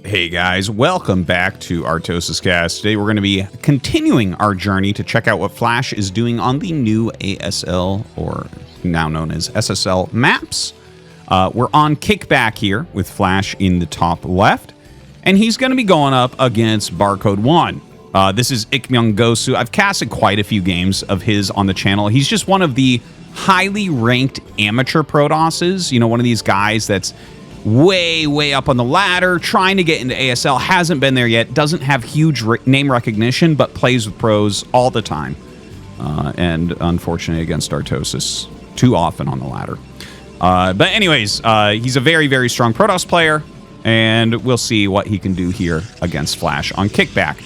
Hey guys, welcome back to ArtosisCasts. Today we're going to be continuing our journey to check out what Flash is doing on the new ASL, or now known as SSL, maps. We're on Kickback here with Flash in the top left, and he's going to be going up against Barcode 1. This is IkMyungGosu. I've casted quite a few games of his on the channel. He's just one of the highly ranked amateur Protosses, you know, one of these guys that's way up on the ladder, trying to get into ASL, hasn't been there yet, doesn't have huge name recognition, but plays with pros all the time. And unfortunately against Artosis, too often on the ladder. But anyways, he's a very strong Protoss player, and we'll see what he can do here against Flash on Kickback.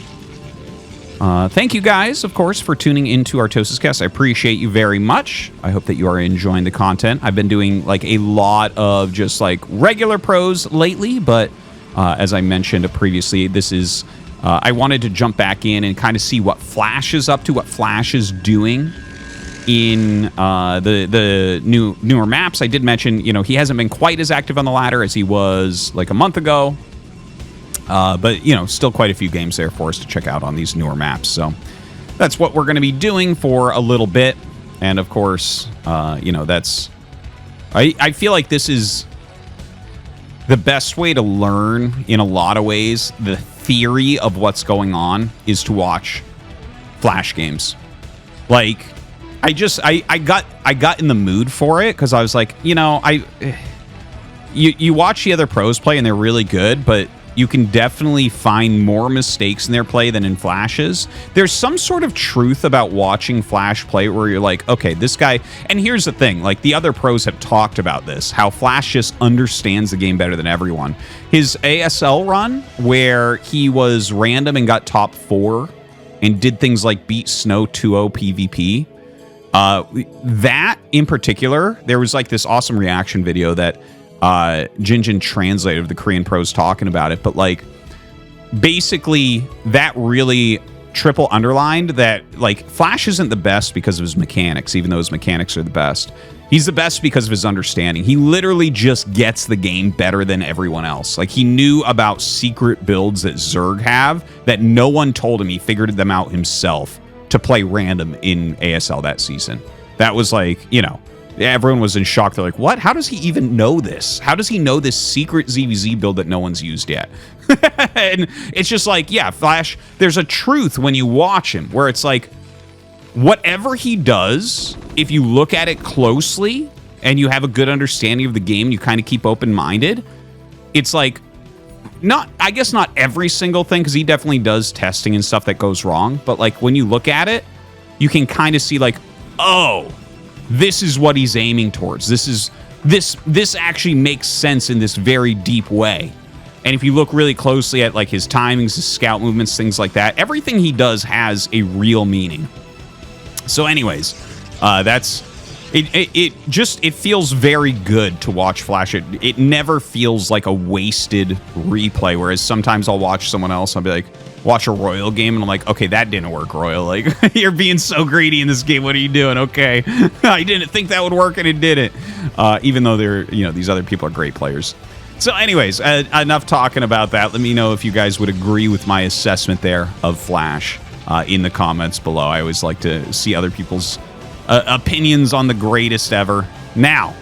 Thank you guys, of course, for tuning into ArtosisCasts. I appreciate you very much. I hope that you are enjoying the content. I've been doing like a lot of just like regular pros lately, but as I mentioned previously, this is I wanted to jump back in and kind of see what Flash is up to, what Flash is doing in the newer maps. I did mention, you know, he hasn't been quite as active on the ladder as he was like a month ago. But, you know, still quite a few games there for us to check out on these newer maps. So that's what we're going to be doing for a little bit. And, of course, you know, that's... I feel like this is the best way to learn, in a lot of ways, the theory of what's going on is to watch Flash games. Like, I got in the mood for it because I was like, you know, you watch the other pros play and they're really good, but you can definitely find more mistakes in their play than in Flash's. There's some sort of truth about watching Flash play where you're like, okay, this guy... And here's the thing, like, the other pros have talked about this, how Flash just understands the game better than everyone. His ASL run, where he was random and got top 4 and did things like beat Snow 2-0 PvP, that in particular, there was like this awesome reaction video that Jinjin translated of the Korean pros talking about it, but like basically that really triple underlined that like Flash isn't the best because of his mechanics, even though his mechanics are the best. He's the best because of his understanding. He literally just gets the game better than everyone else. Like, he knew about secret builds that Zerg have that no one told him. He figured them out himself to play random in ASL that season. That was like, you know, everyone was in shock. They're like, what? How does he even know this? How does he know this secret ZVZ build that no one's used yet? And it's just like, yeah, Flash, there's a truth when you watch him where it's like, whatever he does, if you look at it closely and you have a good understanding of the game, you kind of keep open-minded, it's like, I guess not every single thing, because he definitely does testing and stuff that goes wrong, but like when you look at it, you can kind of see like, oh, this is what he's aiming towards. This actually makes sense in this very deep way. And if you look really closely at like his timings, his scout movements, things like that, everything he does has a real meaning. So anyways, that's it feels very good to watch Flash. It never feels like a wasted replay, whereas sometimes I'll watch someone else, I'll be like, watch a Royal game, and I'm like, okay, that didn't work, Royal. Like, you're being so greedy in this game. What are you doing? Okay. I didn't think that would work, and it didn't. Even though they're, you know, these other people are great players. So anyways, enough talking about that. Let me know if you guys would agree with my assessment there of Flash in the comments below. I always like to see other people's opinions on the greatest ever. Now,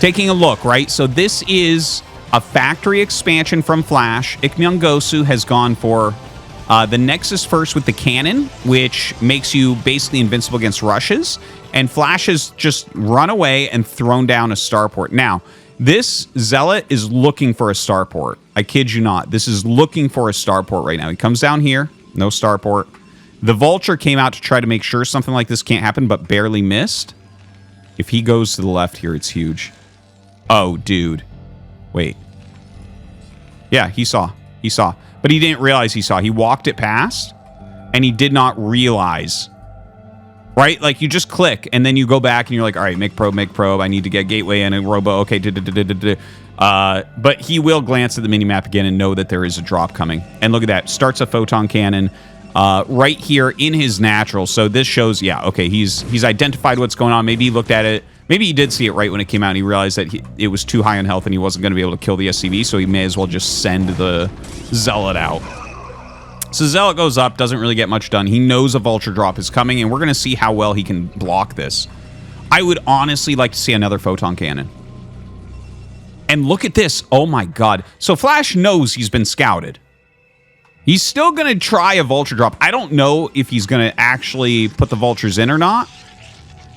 taking a look, right? So this is a factory expansion from Flash. IkMyungGosu has gone for the Nexus first with the cannon, which makes you basically invincible against rushes. And Flash has just run away and thrown down a starport. Now, this Zealot is looking for a starport. I kid you not. This is looking for a starport right now. He comes down here. No starport. The Vulture came out to try to make sure something like this can't happen, but barely missed. If he goes to the left here, it's huge. Oh, dude. Wait. Yeah, he saw. He saw. But he didn't realize he saw. He walked it past, and he did not realize. Right? Like, you just click, and then you go back, and you're like, all right, make probe. I need to get gateway and a robo. Okay, but he will glance at the minimap again and know that there is a drop coming. And look at that. Starts a photon cannon right here in his natural. So this shows, yeah, okay, he's identified what's going on. Maybe he looked at it Maybe he did see it right when it came out, and he realized that it was too high on health and he wasn't going to be able to kill the SCV, so he may as well just send the Zealot out. So Zealot goes up, doesn't really get much done. He knows a Vulture drop is coming, and we're going to see how well he can block this. I would honestly like to see another Photon Cannon. And look at this. Oh my god. So Flash knows he's been scouted. He's still going to try a Vulture drop. I don't know if he's going to actually put the Vultures in or not.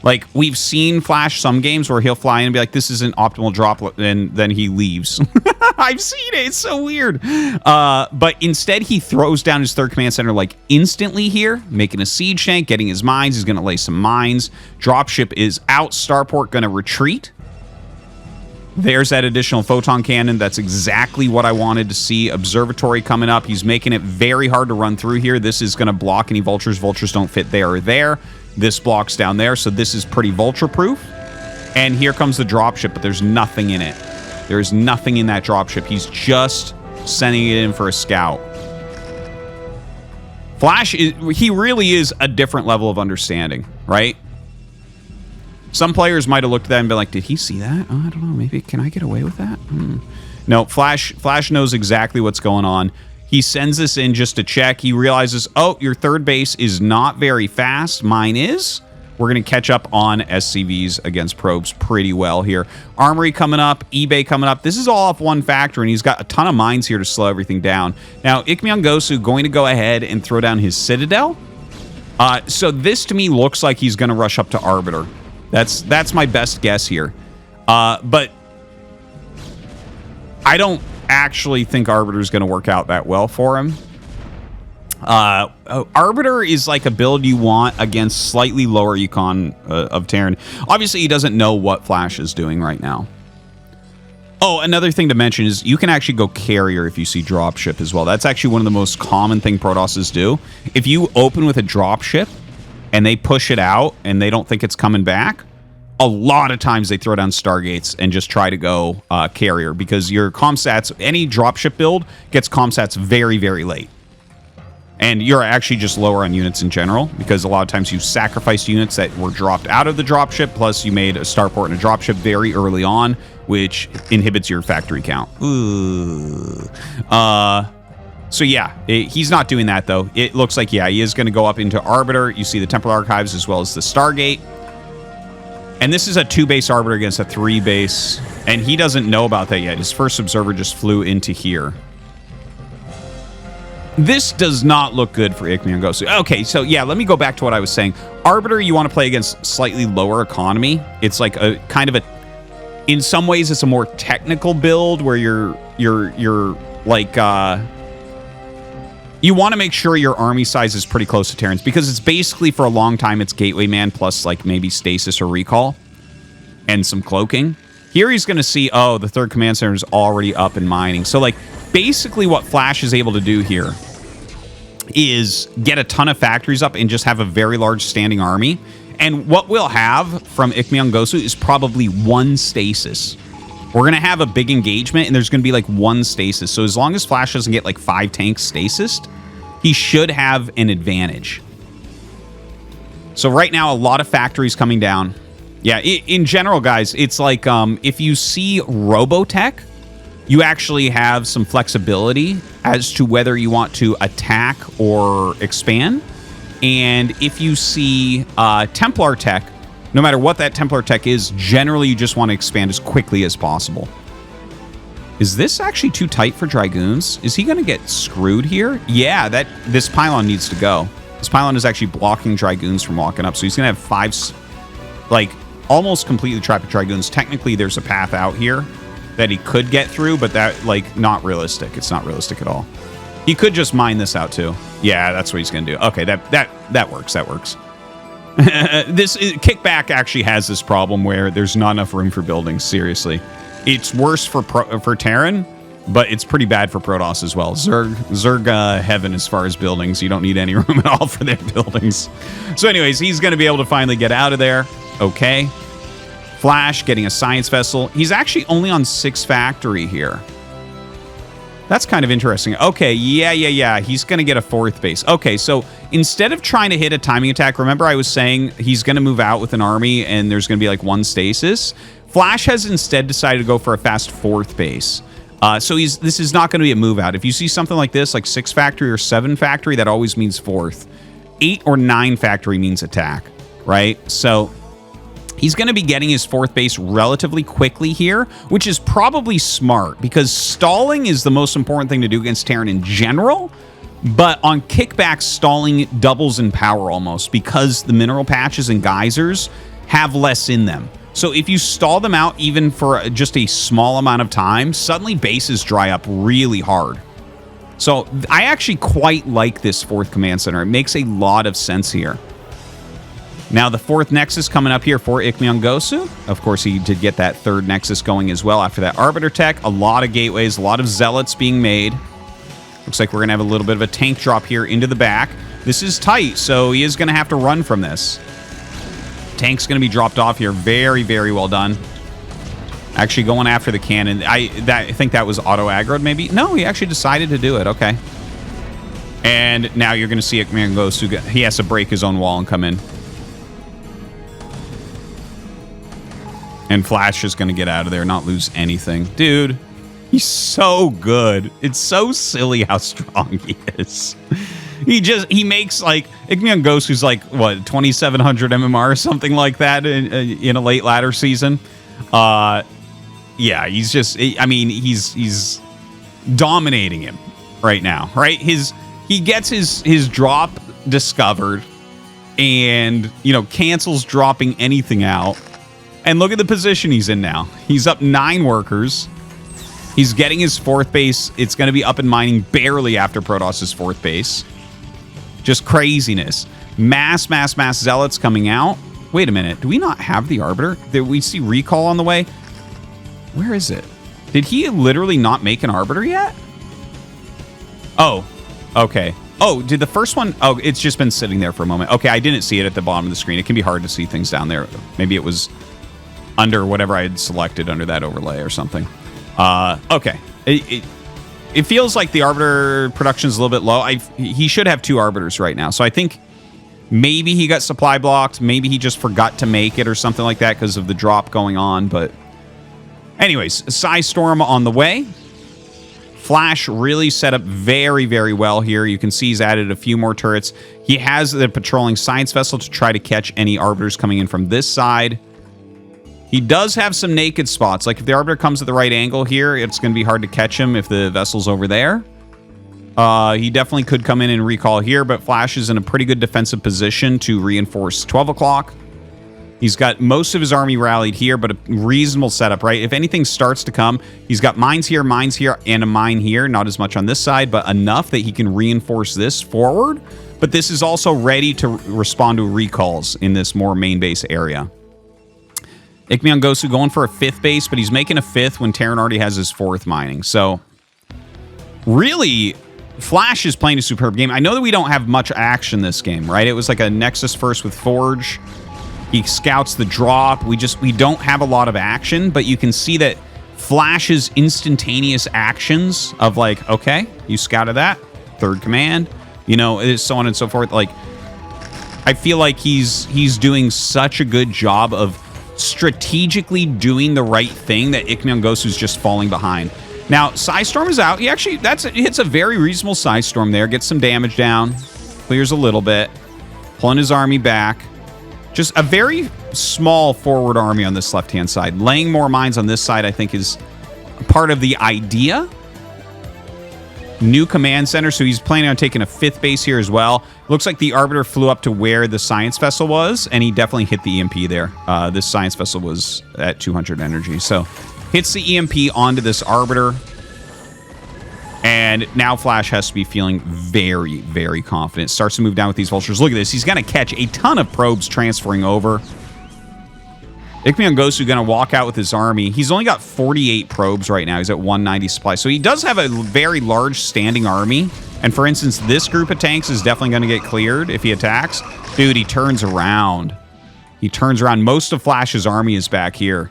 Like, we've seen Flash some games where he'll fly in and be like, this is an optimal drop, and then he leaves. I've seen it. It's so weird. But instead, he throws down his third command center, like, instantly here, making a siege tank, getting his mines. He's going to lay some mines. Dropship is out. Starport going to retreat. There's that additional Photon Cannon. That's exactly what I wanted to see. Observatory coming up. He's making it very hard to run through here. This is going to block any Vultures. Vultures don't fit there or there. This blocks down there, so this is pretty Vulture-proof. And here comes the dropship, but there's nothing in it. There's nothing in that dropship. He's just sending it in for a scout. Flash, he really is a different level of understanding, right? Some players might have looked at that and been like, did he see that? Oh, I don't know. Maybe, can I get away with that? No, Flash knows exactly what's going on. He sends this in just to check. He realizes, oh, your third base is not very fast. Mine is. We're going to catch up on SCVs against probes pretty well here. Armory coming up. eBay coming up. This is all off one factor, and he's got a ton of mines here to slow everything down. Now, IkMyungGosu going to go ahead and throw down his Citadel. So this, to me, looks like he's going to rush up to Arbiter. That's my best guess here. But I don't actually think Arbiter is going to work out that well for him. Arbiter is like a build you want against slightly lower econ of Terran. Obviously, he doesn't know what Flash is doing right now. Oh, another thing to mention is you can actually go carrier if you see dropship as well. That's actually one of the most common thing Protosses do. If you open with a dropship and they push it out and they don't think it's coming back, a lot of times they throw down Stargates and just try to go carrier, because your comstats, any dropship build gets comstats very, very late. And you're actually just lower on units in general, because a lot of times you sacrificed units that were dropped out of the dropship, plus you made a starport and a dropship very early on, which inhibits your factory count. So yeah, he's not doing that though. It looks like, yeah, he is going to go up into Arbiter. You see the Temple Archives as well as the Stargate. And this is a 2-base Arbiter against a 3-base. And he doesn't know about that yet. His first Observer just flew into here. This does not look good for IkMyungGosu. Okay, so yeah, let me go back to what I was saying. Arbiter, you want to play against slightly lower economy. It's like a kind of a... In some ways, it's a more technical build where you're like... you want to make sure your army size is pretty close to Terrans, because it's basically, for a long time, it's Gateway Man plus like maybe Stasis or Recall and some cloaking. Here he's going to see, oh, the third command center is already up and mining. So like basically what Flash is able to do here is get a ton of factories up and just have a very large standing army. And what we'll have from IkMyungGosu is probably one Stasis. We're going to have a big engagement, and there's going to be like one Stasis. So as long as Flash doesn't get like 5 tanks Stasised, he should have an advantage. So right now, a lot of factories coming down. Yeah, in general, guys, it's like if you see Robotech, you actually have some flexibility as to whether you want to attack or expand. And if you see Templar Tech, no matter what that Templar Tech is, generally you just want to expand as quickly as possible. Is this actually too tight for Dragoons? Is he going to get screwed here? Yeah, this pylon needs to go. This pylon is actually blocking Dragoons from walking up, so he's going to have 5, like, almost completely trapped with Dragoons. Technically, there's a path out here that he could get through, but that, like, not realistic. It's not realistic at all. He could just mine this out, too. Yeah, that's what he's going to do. Okay, that works. That works. Kickback actually has this problem where there's not enough room for buildings. Seriously, it's worse for Terran, but it's pretty bad for Protoss as well. Zerg heaven as far as buildings. You don't need any room at all for their buildings. So anyways, he's going to be able to finally get out of there. Okay. Flash getting a science vessel. He's actually only on 6 factory here. That's kind of interesting. Okay, yeah. He's going to get a 4th base. Okay, so instead of trying to hit a timing attack, remember I was saying he's going to move out with an army and there's going to be like 1 stasis? Flash has instead decided to go for a fast 4th base. So this is not going to be a move out. If you see something like this, like 6 factory or 7 factory, that always means 4th. 8 or 9 factory means attack, right? So he's going to be getting his 4th base relatively quickly here, which is probably smart because stalling is the most important thing to do against Terran in general. But on kickback, stalling doubles in power almost because the mineral patches and geysers have less in them. So if you stall them out even for just a small amount of time, suddenly bases dry up really hard. So I actually quite like this 4th command center. It makes a lot of sense here. Now the 4th Nexus coming up here for IkMyungGosu. Of course, he did get that 3rd Nexus going as well after that Arbiter tech. A lot of gateways, a lot of zealots being made. Looks like we're going to have a little bit of a tank drop here into the back. This is tight, so he is going to have to run from this. Tank's going to be dropped off here. Very, very well done. Actually going after the cannon. I think that was auto-aggroed maybe. No, he actually decided to do it. Okay. And now you're going to see IkMyungGosu. He has to break his own wall and come in. And Flash is going to get out of there, not lose anything. Dude, he's so good. It's so silly how strong he is. He makes like, IkMyungGosu's like, what, 2,700 MMR or something like that in a late ladder season. Yeah, he's just, I mean, he's dominating him right now, right? He gets his drop discovered and, you know, cancels dropping anything out. And look at the position he's in now. He's up 9 workers. He's getting his 4th base. It's going to be up and mining barely after Protoss' 4th base. Just craziness. Mass zealots coming out. Wait a minute. Do we not have the Arbiter? Did we see recall on the way? Where is it? Did he literally not make an Arbiter yet? Oh, okay. Oh, did the first one? Oh, it's just been sitting there for a moment. Okay, I didn't see it at the bottom of the screen. It can be hard to see things down there. Maybe it was under whatever I had selected under that overlay or something. Okay. It feels like the Arbiter production is a little bit low. He should have 2 Arbiters right now. So I think maybe he got supply blocked. Maybe he just forgot to make it or something like that because of the drop going on. But anyways, Psystorm on the way. Flash really set up very, very well here. You can see he's added a few more turrets. He has the patrolling science vessel to try to catch any Arbiters coming in from this side. He does have some naked spots. Like if the Arbiter comes at the right angle here, it's going to be hard to catch him if the vessel's over there. He definitely could come in and recall here, but Flash is in a pretty good defensive position to reinforce 12 o'clock. He's got most of his army rallied here, but a reasonable setup, right? If anything starts to come, he's got mines here, and a mine here. Not as much on this side, but enough that he can reinforce this forward. But this is also ready to respond to recalls in this more main base area. IkMyungGosu going for a 5th base, but he's making a 5th when Terran already has his 4th mining. So, really, Flash is playing a superb game. I know that we don't have much action this game, right? It was like a Nexus first with Forge. He scouts the drop. We don't have a lot of action, but you can see that Flash's instantaneous actions of like, okay, you scouted that, 3rd command, you know, so on and so forth. Like, I feel like he's doing such a good job of strategically doing the right thing that IkMyungGosu's just falling behind. Now, Psystorm is out. He actually, hits a very reasonable Psystorm there. Gets some damage down. Clears a little bit. Pulling his army back. Just a very small forward army on this left-hand side. Laying more mines on this side, I think, is part of the idea. New command center, so he's planning on taking a 5th base here as well. Looks like the Arbiter flew up to where the science vessel was, and he definitely hit the EMP there. This science vessel was at 200 energy, so hits the EMP onto this Arbiter. And now Flash has to be feeling very, very confident. Starts to move down with these vultures. Look at this. He's going to catch a ton of probes transferring over. IkMyungGosu going to walk out with his army. He's only got 48 probes right now. He's at 190 supply. So he does have a very large standing army. And for instance, this group of tanks is definitely going to get cleared if he attacks. Dude, he turns around. He turns around. Most of Flash's army is back here.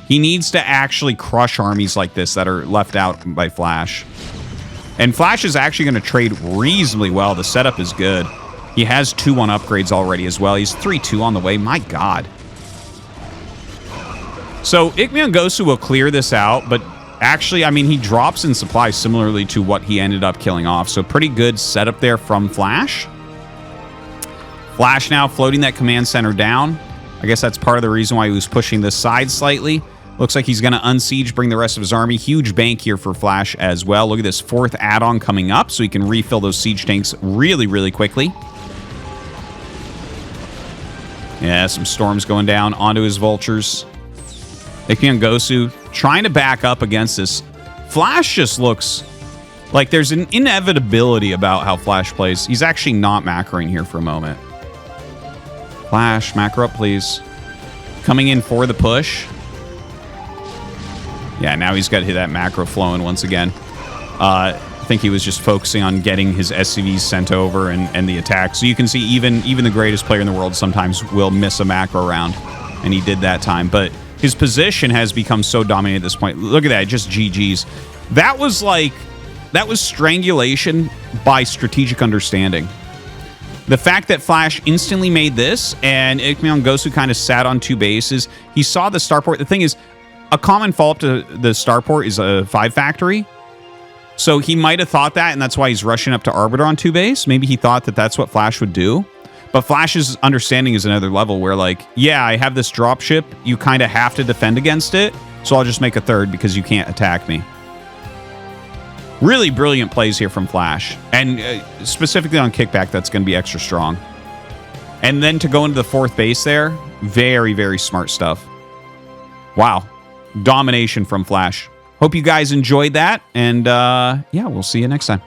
He needs to actually crush armies like this that are left out by Flash. And Flash is actually going to trade reasonably well. The setup is good. He has 2-1 upgrades already as well. He's 3-2 on the way. My God. So IkMyungGosu will clear this out, but actually, I mean, he drops in supply similarly to what he ended up killing off. So pretty good setup there from Flash. Flash now floating that command center down. I guess that's part of the reason why he was pushing this side slightly. Looks like he's going to unsiege, bring the rest of his army. Huge bank here for Flash as well. Look at this 4th add-on coming up, so he can refill those siege tanks really, really quickly. Yeah, some storms going down onto his vultures. IkMyungGosu trying to back up against this. Flash just looks like there's an inevitability about how Flash plays. He's actually not macroing here for a moment. Flash, macro up, please. Coming in for the push. Yeah, now he's got to hit that macro flowing once again. I think he was just focusing on getting his SCVs sent over and the attack. So you can see even the greatest player in the world sometimes will miss a macro round. And he did that time. But his position has become so dominant at this point. Look at that, just GG's. That was strangulation by strategic understanding. The fact that Flash instantly made this and IkMyungGosu kind of sat on 2 bases. He saw the starport. The thing is, a common follow-up to the starport is a 5 factory. So he might have thought that, and that's why he's rushing up to Arbiter on 2 base. Maybe he thought that that's what Flash would do. But Flash's understanding is another level where, like, yeah, I have this dropship. You kind of have to defend against it. So I'll just make a 3rd because you can't attack me. Really brilliant plays here from Flash. And specifically on kickback, that's going to be extra strong. And then to go into the 4th base there, very, very smart stuff. Wow. Domination from Flash. Hope you guys enjoyed that. And yeah, we'll see you next time.